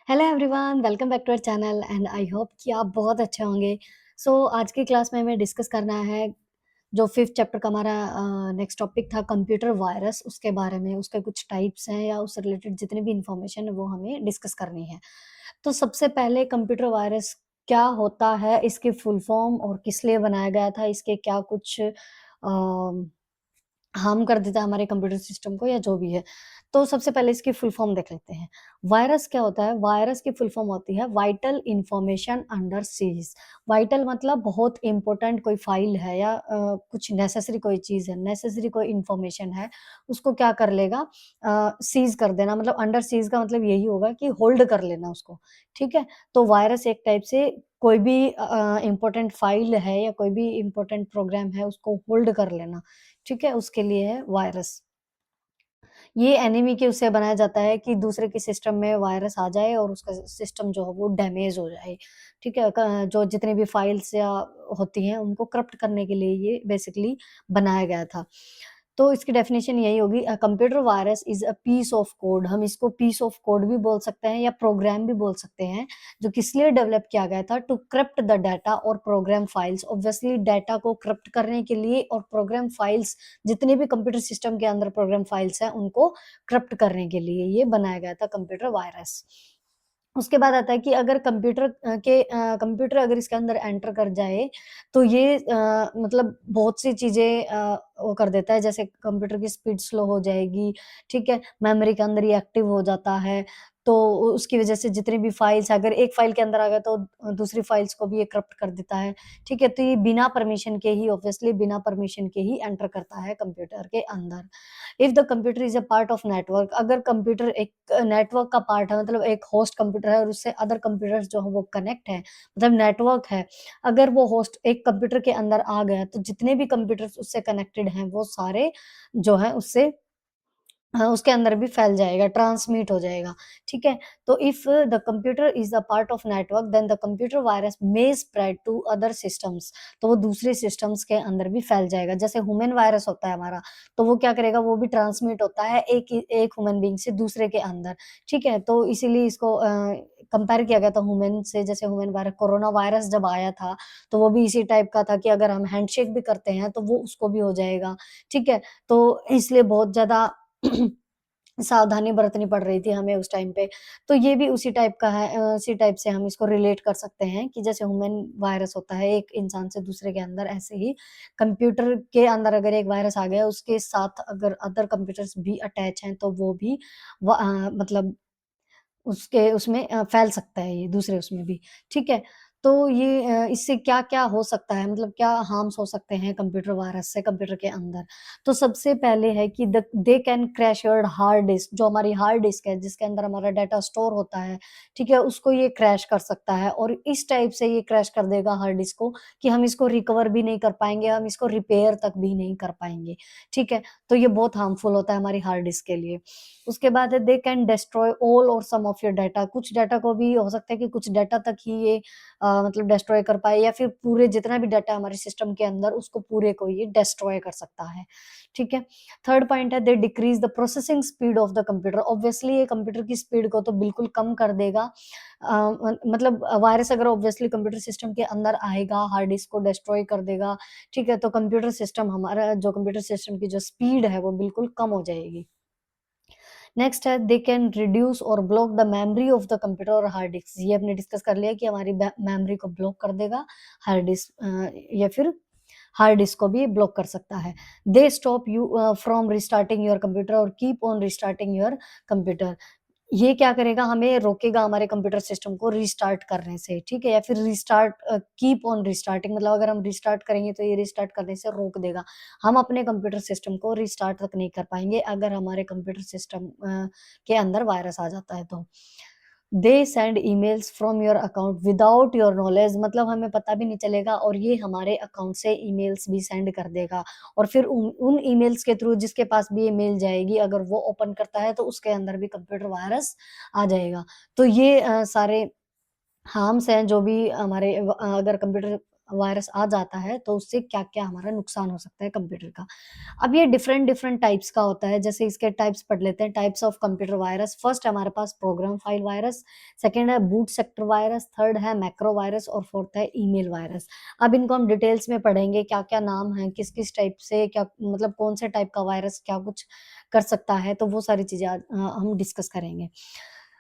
Hello everyone, welcome back to our channel and I hope कि आप बहुत अच्छे होंगे। आज की क्लास में हमें डिस्कस करना है जो 5th चैप्टर का हमारा नेक्स्ट टॉपिक था कंप्यूटर वायरस, उसके बारे में उसके कुछ टाइप्स हैं या उससे रिलेटेड जितनी भी इंफॉर्मेशन है वो हमें डिस्कस करनी है। तो सबसे पहले कंप्यूटर वायरस क्या होता है, इसकी फुल फॉर्म और किस लिए बनाया गया था, इसके क्या कुछ हार्म कर देता है हमारे कंप्यूटर सिस्टम को या जो भी है। तो सबसे पहले इसकी फुल फॉर्म देख लेते हैं। वायरस क्या होता है? वायरस की फुल फॉर्म होती है vital information under seize. Vital मतलब बहुत इम्पोर्टेंट कोई फाइल है या कुछ नेसेसरी कोई चीज़ है, नेसेसरी कोई इन्फॉर्मेशन है, उसको क्या कर लेगा सीज़ कर देना। मतलब अंडर सीज़ का मतलब यही होगा कि होल्ड कर लेना उसको, ठीक है? तो वायरस एक टाइप से कोई भी इम्पोर्टेंट फाइल है या कोई भी इम्पोर्टेंट प्रोग्राम है उसको होल्ड कर लेना, ठीक है? उसके लिए है वायरस। ये एनिमी के उससे बनाया जाता है कि दूसरे के सिस्टम में वायरस आ जाए और उसका सिस्टम जो है वो डैमेज हो जाए, ठीक है? जो जितनी भी फाइल्स या होती हैं उनको करप्ट करने के लिए ये बेसिकली बनाया गया था। तो इसकी डेफिनिशन यही होगी computer virus is a piece of code. हम इसको पीस ऑफ कोड भी बोल सकते हैं या प्रोग्राम भी बोल सकते हैं, जो किस लिए डेवलप किया गया था टू क्रिप्ट द डाटा और प्रोग्राम फाइल्स। ऑब्वियसली डाटा को क्रिप्ट करने के लिए और प्रोग्राम फाइल्स जितने भी कंप्यूटर सिस्टम के अंदर प्रोग्राम फाइल्स हैं उनको क्रिप्ट करने के लिए ये बनाया गया था कंप्यूटर वायरस। उसके बाद आता है कि अगर कंप्यूटर अगर इसके अंदर एंटर कर जाए, तो ये मतलब बहुत सी चीज़ें वो कर देता है, जैसे कंप्यूटर की स्पीड स्लो हो जाएगी, ठीक है? मेमोरी के अंदर ये एक्टिव हो जाता है, तो उसकी वज़ह से जितनी भी फाइल्स अगर एक फाइल के अंदर आ गया तो दूसरी फाइल्स को भी ये करप्ट कर देता है, ठीक है? तो ये बिना परमिशन के ही ऑब्वियसली बिना परमिशन के ही एंटर करता है कंप्यूटर के अंदर। If the computer is a part of network, अगर कंप्यूटर एक नेटवर्क का पार्ट है, मतलब एक होस्ट कंप्यूटर है और उससे अदर कंप्यूटर्स जो है वो कनेक्ट है, मतलब नेटवर्क है। अगर वो होस्ट एक कंप्यूटर के अंदर आ गया तो जितने भी कंप्यूटर्स उससे कनेक्टेड हैं वो सारे जो है उससे हाँ, उसके अंदर भी फैल जाएगा, ट्रांसमिट हो जाएगा, ठीक है? तो if the computer is a part of network then the computer virus may spread to other systems, तो वो दूसरे सिस्टम्स के अंदर भी फैल जाएगा। जैसे ह्यूमन वायरस होता है हमारा, तो वो क्या करेगा, वो भी ट्रांसमिट होता है एक ह्यूमन बीइंग से दूसरे के अंदर, ठीक है? तो इसीलिए इसको कंपेयर किया गया था ह्यूमन से। जैसे ह्यूमन वायरस कोरोना वायरस जब आया था, तो वो भी इसी टाइप का था कि अगर हम हैंडशेक भी करते हैं, तो वो उसको भी हो जाएगा, ठीक है? तो इसलिए बहुत ज़्यादा सावधानी बरतनी पड़ रही थी हमें उस टाइम पे। तो ये भी उसी टाइप का है, उसी टाइप से हम इसको रिलेट कर सकते हैं कि जैसे ह्यूमन वायरस होता है एक इंसान से दूसरे के अंदर, ऐसे ही कंप्यूटर के अंदर अगर एक वायरस आ गया, उसके साथ अगर अदर कंप्यूटर्स भी अटैच हैं, तो वो भी मतलब उसके उसमें फैल सकता है ये दूसरे उसमें भी, ठीक है? तो ये इससे क्या-क्या हो सकता है, मतलब क्या हार्म्स हो सकते हैं कंप्यूटर वायरस से कंप्यूटर के अंदर? तो सबसे पहले है कि they can crash your hard disk, जो हमारी हार्ड डिस्क है जिसके अंदर हमारा डाटा स्टोर होता है, ठीक है? उसको ये क्रैश कर सकता है और इस टाइप से ये क्रैश कर देगा हार्ड डिस्क को कि हम इसको रिकवर भी नहीं कर पाएँगे, हम इसको रिपेयर तक भी नहीं कर पाएँगे, ठीक है? तो ये बहुत हार्मफुल होता है हमारी हार्ड डिस्क के लिए। उसके बाद है दे कैन डिस्ट्रॉय ऑल और सम ऑफ योर डाटा, कुछ डाटा को भी हो सकता है कि कुछ डाटा तक ही ये मतलब डिस्ट्रॉय कर पाए या फिर पूरे जितना भी डाटा हमारे सिस्टम के अंदर उसको पूरे को ये डिस्ट्रॉय कर सकता है, ठीक है? थर्ड पॉइंट है they decrease the processing speed of the computer, obviously ये कंप्यूटर की स्पीड को तो बिल्कुल कम कर देगा। मतलब वायरस अगर ऑब्वियसली कंप्यूटर सिस्टम के अंदर आएगा, हार्ड डिस्क को डिस्ट्रॉय कर देगा, ठीक है? तो कंप्यूटर सिस्टम हमारा जो कंप्यूटर सिस्टम की जो स्पीड है वो बिल्कुल कम हो जाएगी। नेक्स्ट है दे कैन रिड्यूस और block the memory of the computer और हार्ड डिस्क, ये हमने डिस्कस कर लिया कि हमारी मेमोरी को ब्लॉक कर देगा हार्ड डिस्क, या फिर हार्ड डिस्क को भी ब्लॉक कर सकता है। They stop you from restarting your computer और keep on restarting your computer, ये क्या करेगा, हमें रोकेगा हमारे कंप्यूटर सिस्टम को रीस्टार्ट करने से, ठीक है? या फिर कीप ऑन रिस्टार्टिंग, मतलब अगर हम रिस्टार्ट करेंगे तो ये रिस्टार्ट करने से रोक देगा। हम अपने कंप्यूटर सिस्टम को रिस्टार्ट तक नहीं कर पाएँगे अगर हमारे कंप्यूटर सिस्टम के अंदर वायरस आ जाता है तो। They send emails from your account without your knowledge, मतलब हमें पता भी नहीं चलेगा और ये हमारे अकाउंट से ईमेल्स भी सेंड कर देगा और फिर उन उन ईमेल्स के थ्रू जिसके पास भी ये मेल जाएगी, अगर वो ओपन करता है तो उसके अंदर भी कंप्यूटर वायरस आ जाएगा। तो ये सारे हार्म्स हैं जो भी हमारे अगर कंप्यूटर वायरस आ जाता है तो उससे क्या-क्या हमारा नुकसान हो सकता है कंप्यूटर का। अब ये डिफरेंट डिफरेंट टाइप्स का होता है, जैसे इसके टाइप्स पढ़ लेते हैं, types of computer virus. First हमारे पास प्रोग्राम फाइल वायरस, सेकंड है बूट सेक्टर वायरस, थर्ड है मैक्रो वायरस और फोर्थ है ईमेल वायरस। अब इनको हम डिटेल्स में पढ़ेंगे, क्या-क्या नाम है, किस-किस टाइप से क्या मतलब कौन से टाइप का वायरस क्या कुछ कर सकता है, तो वो सारी चीज़ें आज हम डिस्कस करेंगे।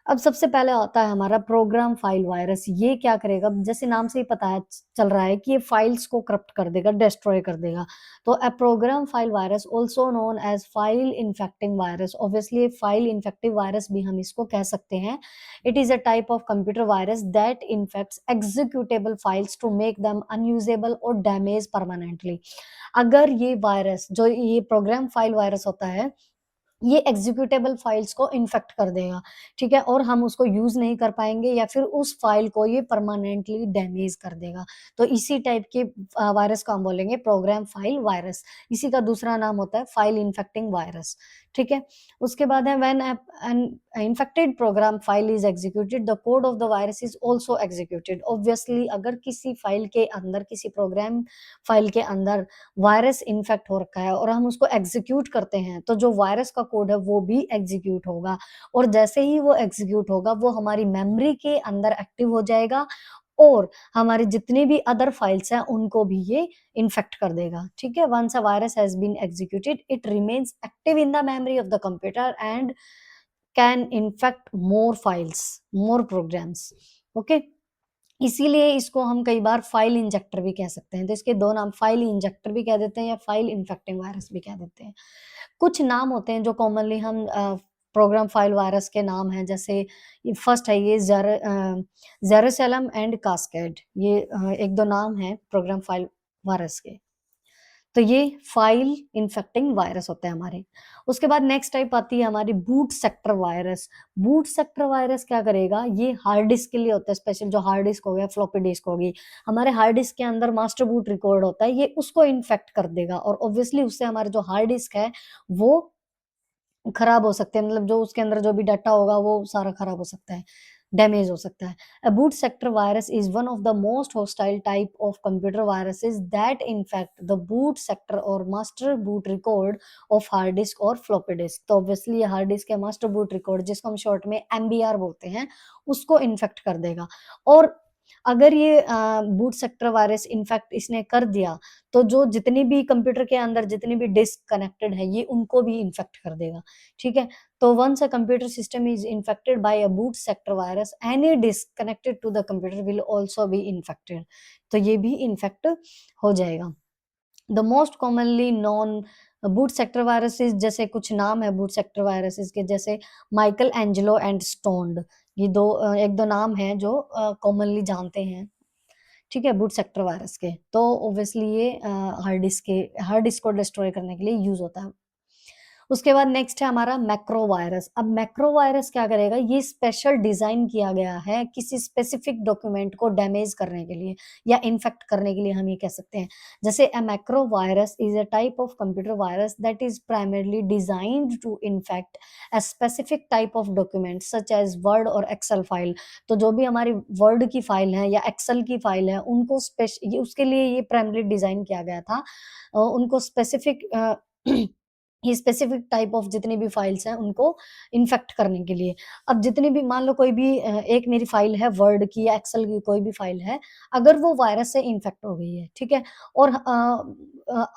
अब सबसे पहले आता है हमारा प्रोग्राम फाइल वायरस। ये क्या करेगा, जैसे नाम से ही पता है चल रहा है कि ये फाइल्स को करप्ट कर देगा, डिस्ट्रॉय कर देगा। तो a program file virus also known as file infecting virus, obviously file infective virus भी हम इसको कह सकते हैं। It is a type of computer virus that infects executable files to make them unusable और डैमेज परमानेंटली। अगर ये virus जो ये प्रोग्राम फाइल वायरस होता है, ये एग्जीक्यूटेबल फाइल्स को इन्फेक्ट कर देगा, ठीक है? और हम उसको यूज़ नहीं कर पाएँगे या फिर उस फाइल को ये परमानेंटली डैमेज कर देगा। तो इसी टाइप के वायरस को हम बोलेंगे प्रोग्राम फाइल वायरस। इसी का दूसरा नाम होता है फाइल इन्फेक्टिंग वायरस, ठीक है? उसके बाद है when an infected program file is executed, the code of the virus is also executed. Obviously अगर किसी फाइल के अंदर, किसी प्रोग्राम फाइल के अंदर वायरस इन्फेक्ट हो रखा है और हम उसको एग्जीक्यूट करते हैं, तो जो वायरस का कोड है वो भी एग्जीक्यूट होगा और जैसे ही वो एग्जीक्यूट होगा, वो हमारी मेमोरी के अंदर एक्टिव हो जाएगा और हमारी जितनी भी अदर फाइल्स हैं, उनको भी ये इन्फेक्ट कर देगा, ठीक है? Once a virus has been executed, it remains active in the memory of the computer and can infect more files, more programs, okay? इसीलिए इसको हम कई बार फाइल इंजेक्टर भी कह सकते हैं। तो इसके 2 नाम फाइल इंजेक्टर भी कह देते हैं या फाइल इन्फेक्टिंग वायरस भी कह देते हैं। कुछ नाम होते हैं जो कॉमनली हम प्रोग्राम फाइल वायरस के नाम हैं, जैसे ये फर्स्ट है ये जेरूसलम एंड कास्केड। ये 1-2 नाम हैं प्रोग्राम फाइल वायरस के। तो ये फाइल इन्फेक्टिंग वायरस होते हैं हमारे। उसके बाद नेक्स्ट टाइप आती है हमारी boot sector virus. Boot sector virus क्या करेगा, ये हार्ड डिस्क के लिए होता है, स्पेशल जो हार्ड डिस्क हो गया, फ्लॉपी डिस्क होगी। हमारे हार्ड डिस्क के अंदर मास्टर बूट रिकॉर्ड होता है, ये उसको इन्फेक्ट कर देगा और ऑब्वियसली उससे हमारे जो हार्ड डिस्क है, वो खराब हो सकते हैं, मतलब जो उसके अंदर जो भी डाटा होगा वो सारा खराब हो सकता है, डैमेज हो सकता है। A boot sector virus is one of the most hostile type of computer viruses that infect the boot sector or master boot record of hard disk or floppy disk। तो ऑब्वियसली ये hard disk या master boot record, जिसको हम short में MBR बोलते हैं, उसको infect कर देगा। और अगर ये बूट सेक्टर वायरस इन्फेक्ट इसने कर दिया, तो जो जितनी भी कंप्यूटर के अंदर जितनी भी डिस्क कनेक्टेड है, ये उनको भी इन्फेक्ट कर देगा, ठीक है? तो once a computer system is infected by a boot sector virus, any disk connected to the computer will also be infected. तो ये भी इन्फेक्ट हो जाएगा। The most commonly known boot sector viruses, जैसे कुछ नाम है बूट सेक्टर वायरसेस के, जैसे माइकल एंजेलो एंड स्टोन्ड। ये 1-2 नाम हैं जो कॉमनली जानते हैं, ठीक है, बूट सेक्टर वायरस के। तो ऑब्वियसली ये हार्ड डिस्क को डिस्ट्रॉय करने के लिए यूज़ होता है। उसके बाद नेक्स्ट है हमारा मैक्रो वायरस। अब मैक्रो वायरस क्या करेगा, ये स्पेशल डिज़ाइन किया गया है किसी स्पेसिफिक डॉक्यूमेंट को डैमेज करने के लिए या इन्फेक्ट करने के लिए, हम ये कह सकते हैं। जैसे a macro virus is a type of computer virus that is primarily designed to infect a specific type of document such as Word और एक्सेल फाइल। तो जो भी हमारी वर्ड की फाइल है या एक्सेल की फाइल है, उनको ये उसके लिए ये प्राइमरली डिज़ाइन किया गया था। उनको स्पेसिफिक ये स्पेसिफिक टाइप ऑफ जितनी भी फाइल्स हैं, उनको इन्फेक्ट करने के लिए। अब जितनी भी मान लो कोई भी एक मेरी फाइल है वर्ड की या एक्सेल की, कोई भी फाइल है, अगर वो वायरस से इन्फेक्ट हो गई है, ठीक है? और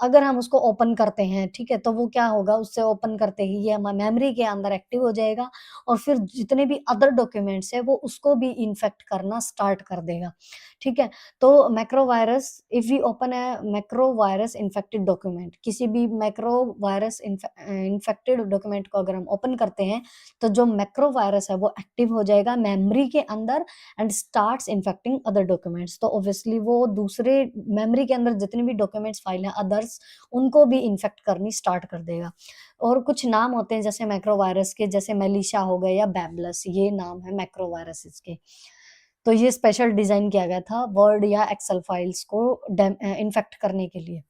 अगर हम उसको ओपन करते हैं, ठीक है? तो वो क्या होगा, उससे ओपन करते ही ये मेमोरी के अंदर एक्टिव हो जाएगा और फिर जितने भी अदर डॉक्यूमेंट्स हैं, वो उसको भी इन्फेक्ट करना स्टार्ट कर देगा, ठीक है? तो macro virus, if we open a macro virus infected document, किसी भी मैक्रो वायरस इन्फेक्टेड डॉक्यूमेंट को अगर हम ओपन करते हैं, तो जो मैक्रो वायरस है वो एक्टिव हो जाएगा मेमोरी के अंदर and starts infecting other documents. तो ऑब्वियसली वो दूसरे मेमोरी के अंदर जितनी भी डॉक्यूमेंट्स फाइल हैं अदर्स, उनको भी इन्फेक्ट करनी स्टार्ट कर देगा। और कुछ नाम होते हैं जैसे मैक्रो वायरस के, जैसे मेलिशा हो गए या बैबलस, ये नाम है मैक्रो वायरसेस के। तो ये स्पेशल डिज़ाइन किया गया था वर्ड या एक्सेल फाइल्स को इन्फेक्ट करने के लिए।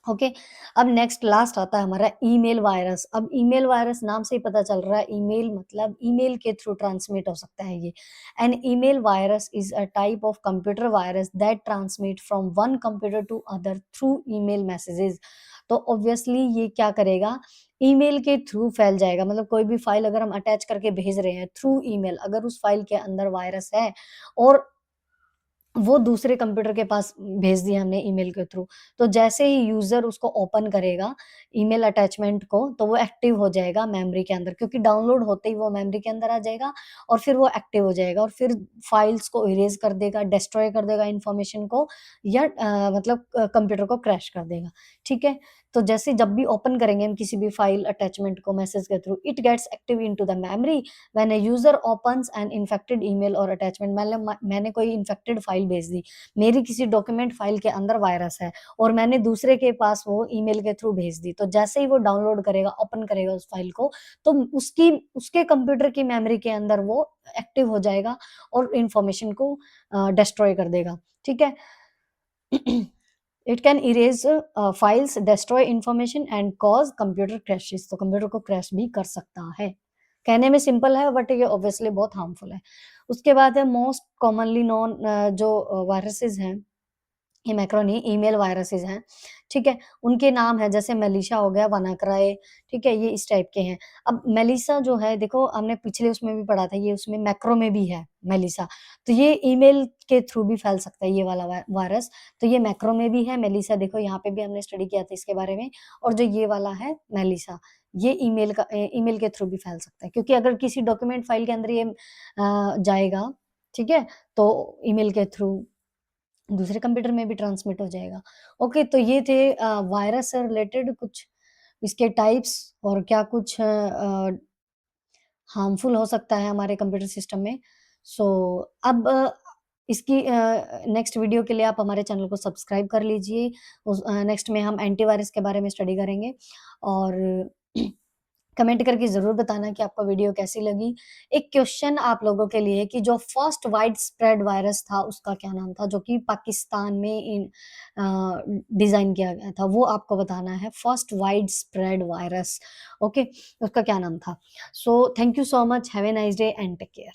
ओके। अब नेक्स्ट लास्ट आता है हमारा ईमेल वायरस। अब ईमेल वायरस नाम से ही पता चल रहा है, ईमेल मतलब ईमेल के थ्रू ट्रांसमिट हो सकता है ये। An email virus is a type of computer virus that transmit from one computer to other through email messages. तो ऑब्वियसली ये क्या करेगा, ईमेल के थ्रू फैल जाएगा। मतलब कोई भी फाइल अगर हम अटैच करके भेज रहे हैं थ्रू ईमेल, अगर उस फाइल के अंदर वायरस है और वो दूसरे कंप्यूटर के पास भेज दिया हमने ईमेल के थ्रू, तो जैसे ही यूज़र उसको ओपन करेगा ईमेल अटैचमेंट को, तो वो एक्टिव हो जाएगा मेमोरी के अंदर, क्योंकि डाउनलोड होते ही वो मेमोरी के अंदर आ जाएगा और फिर वो एक्टिव हो जाएगा और फिर फाइल्स को इरेज़ कर देगा, डिस्ट्रॉय कर देगा इन्फॉर्मेशन को, या मतलब कंप्यूटर को क्रैश कर देगा, ठीक है? तो जैसे जब भी ओपन करेंगे हम किसी भी फाइल अटैचमेंट को मैसेज के through, it gets active into the memory when a user opens an infected email और अटैचमेंट। मतलब मैंने कोई इन्फेक्टेड फाइल भेज दी, मेरी किसी डॉक्यूमेंट फाइल के अंदर वायरस है और मैंने दूसरे के पास वो ईमेल के थ्रू भेज दी, तो जैसे ही वो डाउनलोड करेगा, ओपन करेगा उस फाइल को, तो उसकी उसके कंप्यूटर की मेमोरी के अंदर वो एक्टिव हो जाएगा और इन्फॉर्मेशन को डिस्ट्रॉय कर देगा, ठीक है? It can erase files, destroy information and cause computer crashes. तो कंप्यूटर को क्रैश भी कर सकता है। कहने में सिंपल है बट ये ऑब्वियसली बहुत हार्मफुल है। उसके बाद है मोस्ट कॉमनली नोन जो वायरसेस हैं, ये मैक्रोनी ईमेल वायरसेस हैं, ठीक है? उनके नाम है जैसे मेलिशा हो गया, वानाक्राई, ठीक है? ये इस टाइप के हैं। अब मेलिसा जो है देखो हमने पिछले उसमें भी पढ़ा था, ये उसमें मैक्रो में भी है मेलिसा। तो ये ईमेल के थ्रू भी फैल सकता है ये वाला वायरस। तो ये मैक्रो में भी है, मेलिसा देखो यहाँ पे भी हमने स्टडी किया था इसके बारे में। और जो ये वाला है मेलिसा, ये ईमेल के थ्रू भी फैल सकता है, क्योंकि अगर किसी डॉक्यूमेंट फाइल के अंदर ये जाएगा, ठीक है? तो ईमेल के थ्रू दूसरे कंप्यूटर में भी ट्रांसमिट हो जाएगा। ओके, तो ये थे वायरस से रिलेटेड कुछ इसके टाइप्स और क्या कुछ हार्मफुल हो सकता है हमारे कंप्यूटर सिस्टम में। सो अब इसकी नेक्स्ट वीडियो के लिए आप हमारे चैनल को सब्सक्राइब कर लीजिए। नेक्स्ट में हम एंटीवायरस के बारे में स्टडी करेंगे और कमेंट करके ज़रूर बताना कि आपको वीडियो कैसी लगी। एक क्वेश्चन आप लोगों के लिए कि जो फर्स्ट वाइड स्प्रेड वायरस था उसका क्या नाम था? जो कि पाकिस्तान में डिज़ाइन किया गया था, वो आपको बताना है। First widespread virus, okay, उसका क्या नाम था? So thank you so much, have a nice day and take care.